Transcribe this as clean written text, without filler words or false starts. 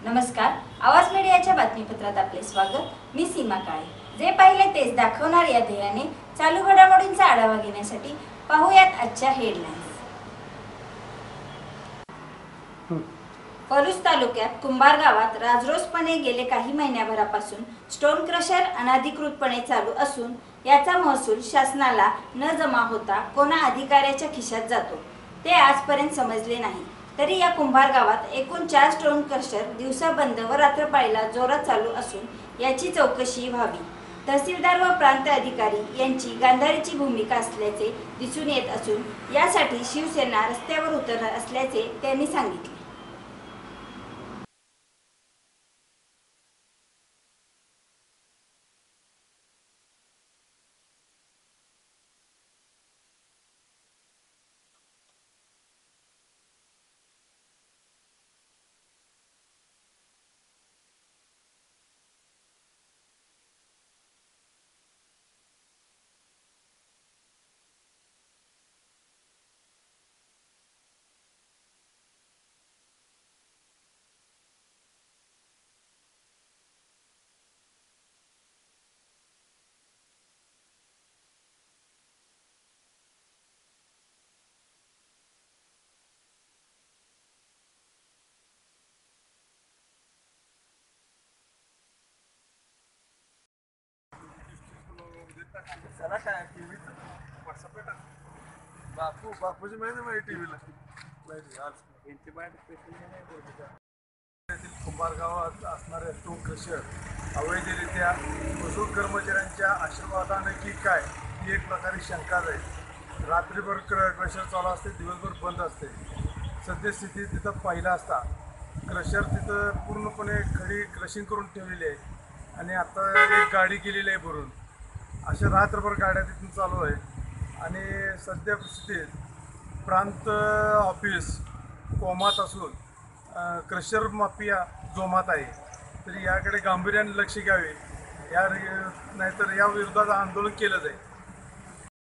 नमस्कार, आवाज मीडियाच्या बातमीपत्रात आपले स्वागत। मी सीमा काळे। जे पाहिले तेच दाखवणार या ध्येयाने चालू घडामोडींचा आढावा घेण्यासाठी पाहूयात आजच्या हेडलाईन्स। पलूस तालुक्यात कुंभार गावात राजरोसपणे गेले काही महिन्याभरापासून स्टोन क्रशर अनधिकृतपणे चालू असून याचा महसूल शासनाला न जमा होता कोणा अधिकाऱ्याच्या खिशात जातो ते आजपर्यंत समजले नाही। तरी या कुंभार गावात एकूण 4 स्टोन क्रशर दिवसा बंद व रात्रपाळीला जोरात चालू असून याची चौकशी व्हावी। तहसीलदार व प्रांत अधिकारी यांची गांधारीची भूमिका असल्याचे दिसून येत असून यासाठी शिवसेना रस्त्यावर उतरणार असल्याचे त्यांनी सांगितले। बापूची माहिती नाही टीव्हीला कुंभार गावात असणारे स्टोन क्रशर अवैधरित्या मजूर कर्मचाऱ्यांच्या आशीर्वादाने की काय ही एक प्रकारे शंकाच आहे। रात्रीभर क्रशर चालू असते, दिवसभर बंद असते। सद्यस्थिती तिथं पाहिला असता क्रशर तिथं पूर्णपणे खडी क्रशिंग करून ठेवलेली आहे आणि आता एक गाडी गेलेली आहे भरून। अशा रात्रभर गाड्या तिथून चालू आहे आणि सध्या स्थितीत प्रांत ऑफिस कोमात असून क्रशर माफिया जोमात आहे। तर याकडे गांभीर्याने लक्ष घ्यावे, नाहीतर या विरोधात आंदोलन केलं जाईल।